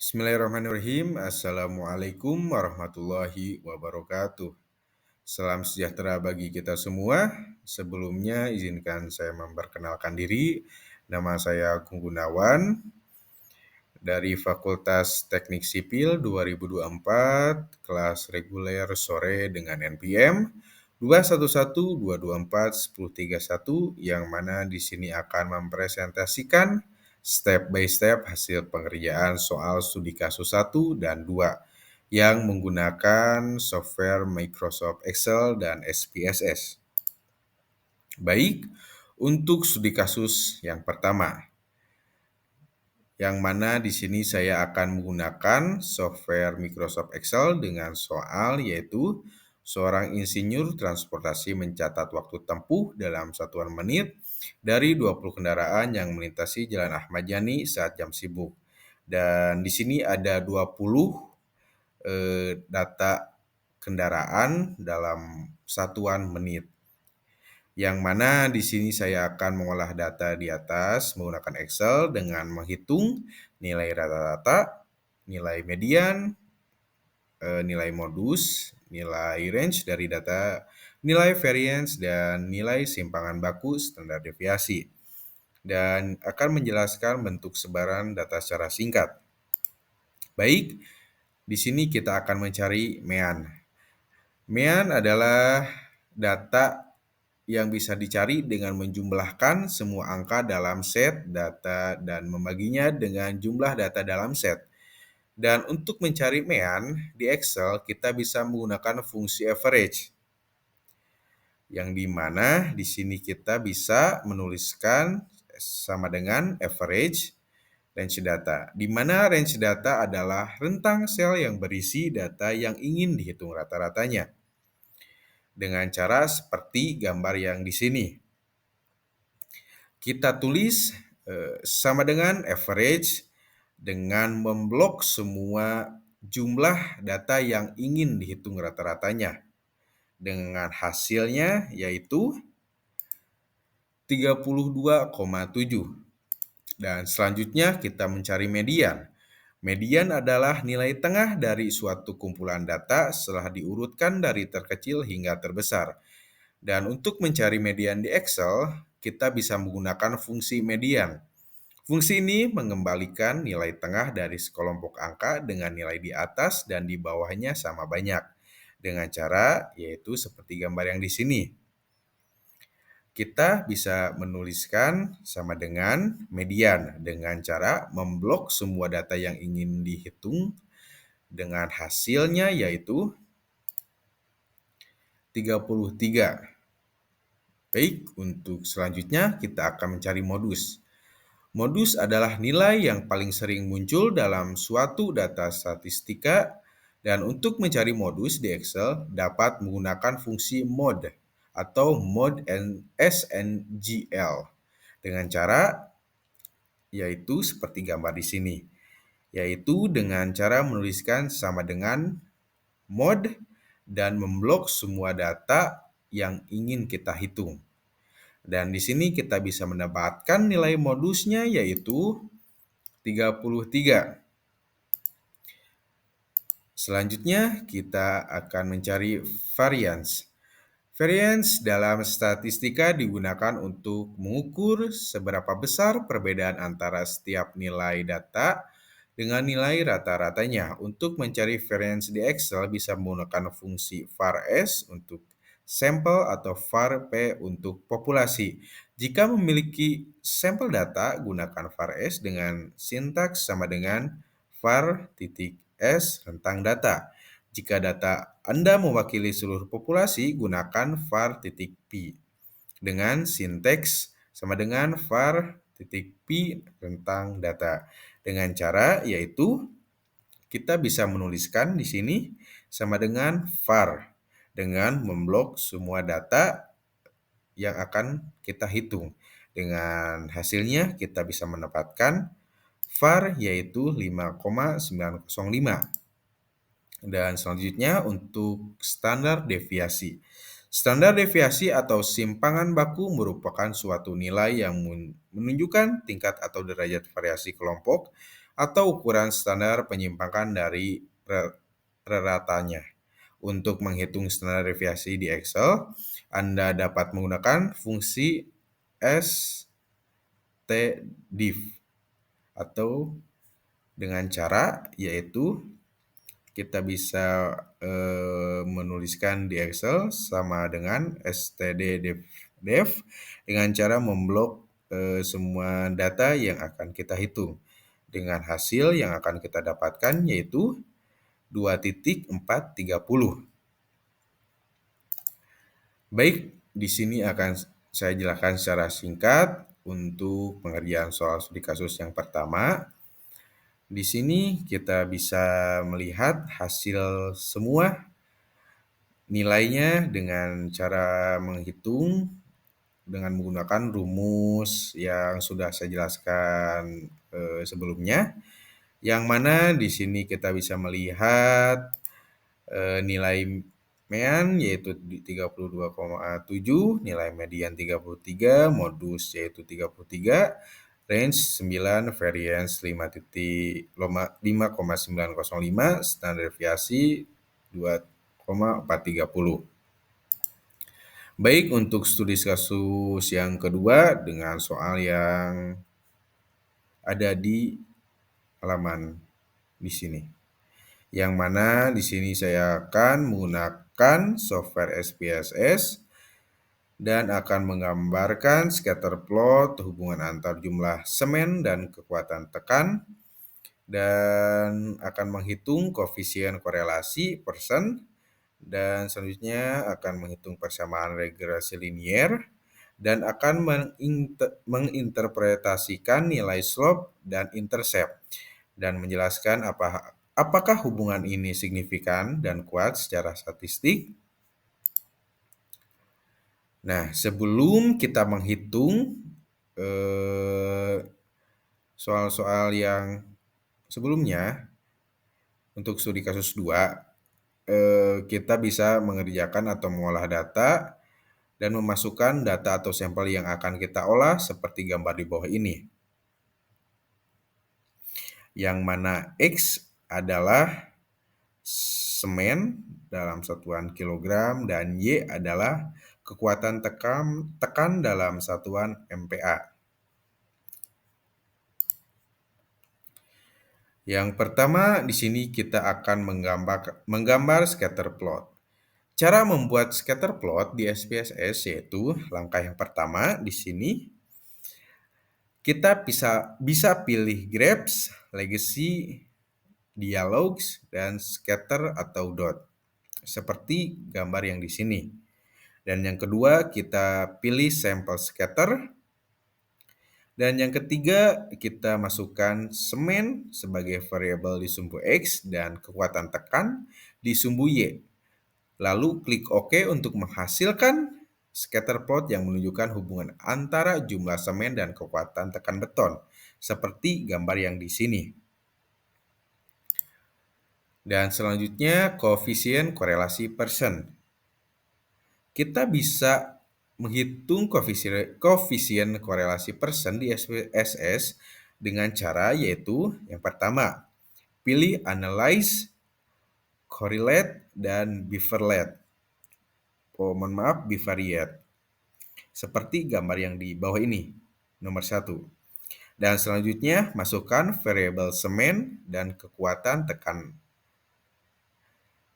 Bismillahirrahmanirrahim. Assalamualaikum warahmatullahi wabarakatuh. Salam sejahtera bagi kita semua. Sebelumnya izinkan saya memperkenalkan diri. Nama saya Agung Gunawan dari Fakultas Teknik Sipil 2024, kelas reguler sore dengan NPM 211-224-1031 yang mana di sini akan mempresentasikan step by step hasil pengerjaan soal studi kasus 1 dan 2 yang menggunakan software Microsoft Excel dan SPSS. Baik, untuk studi kasus yang pertama, yang mana di sini saya akan menggunakan software Microsoft Excel dengan soal yaitu seorang insinyur transportasi mencatat waktu tempuh dalam satuan menit dari 20 kendaraan yang melintasi Jalan Ahmad Yani saat jam sibuk. Dan di sini ada 20 data kendaraan dalam satuan menit. Yang mana di sini saya akan mengolah data di atas menggunakan Excel dengan menghitung nilai rata-rata, nilai median, nilai modus, nilai range dari data, nilai variance, dan nilai simpangan baku standar deviasi. Dan akan menjelaskan bentuk sebaran data secara singkat. Baik, di sini kita akan mencari mean. Mean adalah data yang bisa dicari dengan menjumlahkan semua angka dalam set data dan membaginya dengan jumlah data dalam set. Dan untuk mencari mean di Excel, kita bisa menggunakan fungsi average. Yang dimana di sini kita bisa menuliskan sama dengan average range data. Di mana range data adalah rentang sel yang berisi data yang ingin dihitung rata-ratanya. Dengan cara seperti gambar yang di sini. Kita tulis sama dengan average dengan memblok semua jumlah data yang ingin dihitung rata-ratanya. Dengan hasilnya yaitu 32,7. Dan selanjutnya kita mencari median. Median adalah nilai tengah dari suatu kumpulan data setelah diurutkan dari terkecil hingga terbesar. Dan untuk mencari median di Excel, kita bisa menggunakan fungsi median. Fungsi ini mengembalikan nilai tengah dari sekelompok angka dengan nilai di atas dan di bawahnya sama banyak. Dengan cara yaitu seperti gambar yang di sini. Kita bisa menuliskan sama dengan median dengan cara memblok semua data yang ingin dihitung dengan hasilnya yaitu 33. Baik, untuk selanjutnya kita akan mencari modus. Modus adalah nilai yang paling sering muncul dalam suatu data statistika dan untuk mencari modus di Excel dapat menggunakan fungsi mod atau mod SNGL dengan cara yaitu seperti gambar di sini, yaitu dengan cara menuliskan sama dengan mod dan memblok semua data yang ingin kita hitung. Dan di sini kita bisa mendapatkan nilai modusnya yaitu 33. Selanjutnya kita akan mencari variance. Variance dalam statistika digunakan untuk mengukur seberapa besar perbedaan antara setiap nilai data dengan nilai rata-ratanya. Untuk mencari variance di Excel bisa menggunakan fungsi var_s untuk sampel atau var_p untuk populasi. Jika memiliki sampel data, gunakan var_s dengan sintaks sama dengan var_s rentang data. Jika data Anda mewakili seluruh populasi, gunakan var_p dengan sinteks sama dengan var_p rentang data. Dengan cara yaitu kita bisa menuliskan di sini sama dengan var dengan memblok semua data yang akan kita hitung. Dengan hasilnya kita bisa mendapatkan var yaitu 5,905. Dan selanjutnya untuk standar deviasi. Standar deviasi atau simpangan baku merupakan suatu nilai yang menunjukkan tingkat atau derajat variasi kelompok atau ukuran standar penyimpangan dari reratanya. Untuk menghitung standar deviasi di Excel, Anda dapat menggunakan fungsi stdiff atau dengan cara yaitu kita bisa menuliskan di Excel sama dengan stddev dengan cara memblok semua data yang akan kita hitung. Dengan hasil yang akan kita dapatkan yaitu 2.430. Baik, di sini akan saya jelaskan secara singkat untuk pengerjaan soal studi kasus yang pertama. Di sini kita bisa melihat hasil semua nilainya dengan cara menghitung dengan menggunakan rumus yang sudah saya jelaskan sebelumnya. Yang mana di sini kita bisa melihat nilai mean yaitu 32,7, nilai median 33, modus yaitu 33, range 9, variance 5,905, standar deviasi 2,430. Baik, untuk studi kasus yang kedua dengan soal yang ada di halaman di sini. Yang mana di sini saya akan menggunakan software SPSS dan akan menggambarkan scatter plot hubungan antar jumlah semen dan kekuatan tekan dan akan menghitung koefisien korelasi persen dan selanjutnya akan menghitung persamaan regresi linier dan akan menginterpretasikan nilai slope dan intercept dan menjelaskan apakah hubungan ini signifikan dan kuat secara statistik. Nah, sebelum kita menghitung soal-soal yang sebelumnya untuk studi kasus 2, kita bisa mengerjakan atau mengolah data dan memasukkan data atau sampel yang akan kita olah seperti gambar di bawah ini. Yang mana X adalah semen dalam satuan kilogram dan Y adalah kekuatan tekan dalam satuan MPa. Yang pertama di sini kita akan menggambar scatter plot. Cara membuat scatter plot di SPSS yaitu langkah yang pertama di sini kita bisa pilih graph, legacy, dialogs, dan scatter atau dot. Seperti gambar yang di sini. Dan yang kedua, kita pilih sampel scatter. Dan yang ketiga, kita masukkan semen sebagai variabel di sumbu X dan kekuatan tekan di sumbu Y. Lalu klik OK untuk menghasilkan scatter plot yang menunjukkan hubungan antara jumlah semen dan kekuatan tekan beton, seperti gambar yang di sini. Dan selanjutnya, koefisien korelasi persen. Kita bisa menghitung koefisien korelasi persen di SPSS dengan cara yaitu yang pertama, pilih analyze, correlate, dan bivariate. Bivariate. Seperti gambar yang di bawah ini, nomor 1. Dan selanjutnya, masukkan variabel semen dan kekuatan tekan.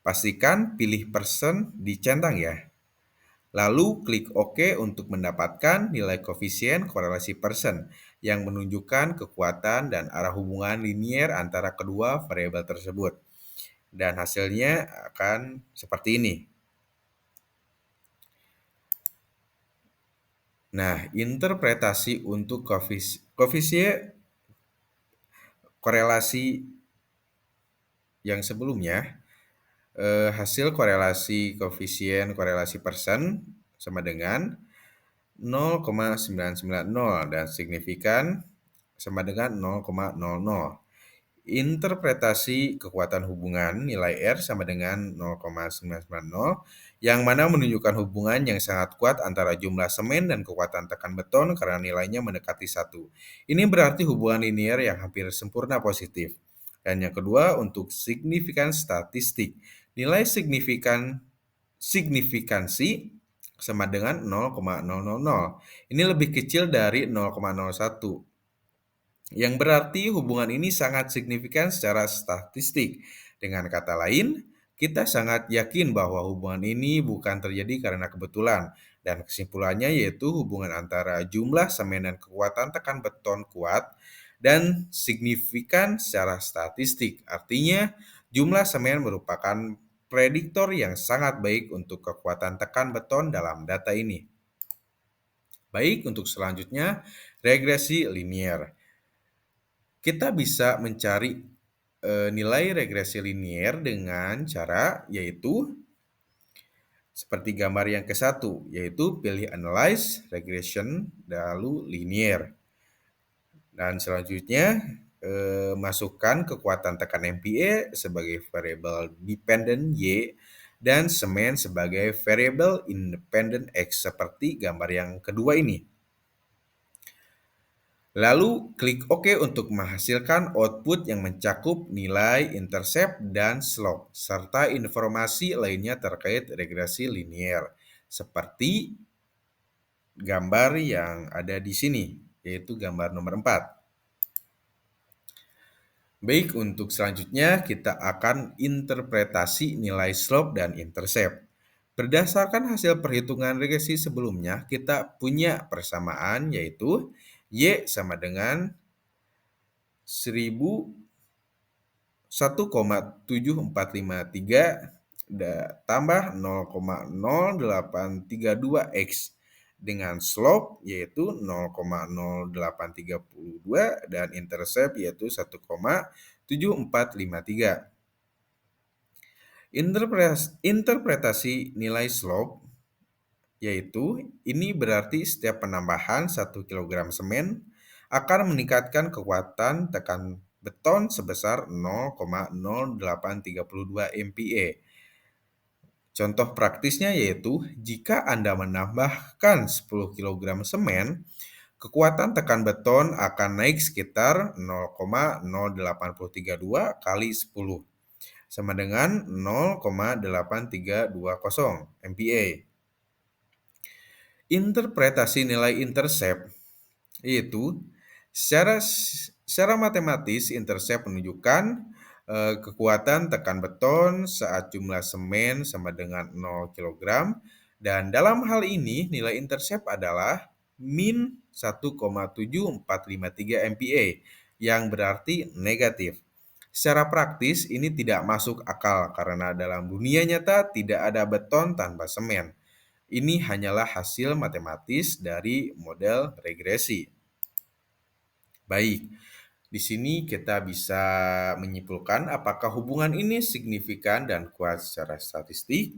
Pastikan pilih persen dicentang ya. Lalu klik OK untuk mendapatkan nilai koefisien korelasi persen yang menunjukkan kekuatan dan arah hubungan linier antara kedua variabel tersebut. Dan hasilnya akan seperti ini. Nah, interpretasi untuk koefisien korelasi yang sebelumnya, hasil korelasi koefisien korelasi persen sama dengan 0,990 dan signifikan sama dengan 0,00. Interpretasi kekuatan hubungan nilai R sama dengan 0,990 yang mana menunjukkan hubungan yang sangat kuat antara jumlah semen dan kekuatan tekan beton karena nilainya mendekati 1. Ini berarti hubungan linier yang hampir sempurna positif. Dan yang kedua untuk signifikan statistik. Nilai signifikansi sama dengan 0,000. Ini lebih kecil dari 0,01 yang berarti hubungan ini sangat signifikan secara statistik. Dengan kata lain, kita sangat yakin bahwa hubungan ini bukan terjadi karena kebetulan, dan kesimpulannya yaitu hubungan antara jumlah semen dan kekuatan tekan beton kuat dan signifikan secara statistik. Artinya, jumlah semen merupakan prediktor yang sangat baik untuk kekuatan tekan beton dalam data ini. Baik, untuk selanjutnya, regresi linier. Kita bisa mencari nilai regresi linier dengan cara yaitu seperti gambar yang ke-1, yaitu pilih analyze, regression, lalu linear. Dan selanjutnya masukkan kekuatan tekan MPa sebagai variabel dependent Y dan semen sebagai variabel independent X seperti gambar yang kedua ini. Lalu klik OK untuk menghasilkan output yang mencakup nilai intercept dan slope, serta informasi lainnya terkait regresi linier, seperti gambar yang ada di sini, yaitu gambar nomor 4. Baik, untuk selanjutnya kita akan interpretasi nilai slope dan intercept. Berdasarkan hasil perhitungan regresi sebelumnya, kita punya persamaan yaitu Y sama dengan 1,7453 tambah 0,0832 X dengan slope yaitu 0,0832 dan intercept yaitu 1,7453. Interpretasi nilai slope yaitu ini berarti setiap penambahan 1 kg semen akan meningkatkan kekuatan tekan beton sebesar 0,0832 MPa. Contoh praktisnya yaitu jika Anda menambahkan 10 kg semen, kekuatan tekan beton akan naik sekitar 0,0832 kali 10 sama dengan 0,8320 MPa. Interpretasi nilai intercept yaitu secara matematis intercept menunjukkan kekuatan tekan beton saat jumlah semen sama dengan 0 kg dan dalam hal ini nilai intercept adalah min 1,7453 MPa yang berarti negatif. Secara praktis ini tidak masuk akal karena dalam dunia nyata tidak ada beton tanpa semen. Ini hanyalah hasil matematis dari model regresi. Baik, di sini kita bisa menyimpulkan apakah hubungan ini signifikan dan kuat secara statistik.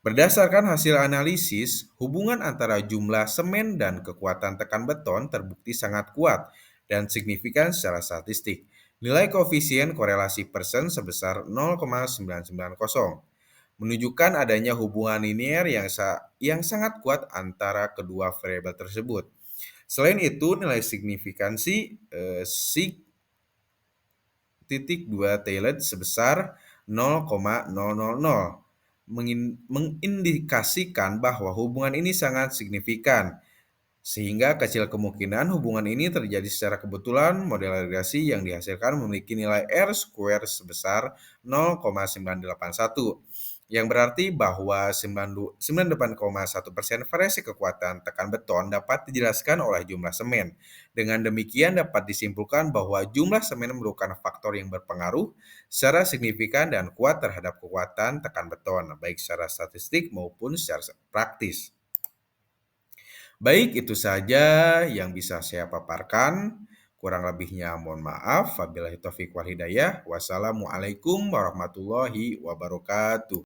Berdasarkan hasil analisis, hubungan antara jumlah semen dan kekuatan tekan beton terbukti sangat kuat dan signifikan secara statistik. Nilai koefisien korelasi persen sebesar 0,990 menunjukkan adanya hubungan linier yang sangat kuat antara kedua variabel tersebut. Selain itu, nilai signifikansi sig.2 tailed sebesar 0,000 mengindikasikan bahwa hubungan ini sangat signifikan, sehingga kecil kemungkinan hubungan ini terjadi secara kebetulan. Model regresi yang dihasilkan memiliki nilai R square sebesar 0,981, yang berarti bahwa 98,1% variasi kekuatan tekan beton dapat dijelaskan oleh jumlah semen. Dengan demikian dapat disimpulkan bahwa jumlah semen merupakan faktor yang berpengaruh secara signifikan dan kuat terhadap kekuatan tekan beton, baik secara statistik maupun secara praktis. Baik, itu saja yang bisa saya paparkan. Kurang lebihnya mohon maaf. Wabillahi taufiq wal hidayah. Wassalamualaikum warahmatullahi wabarakatuh.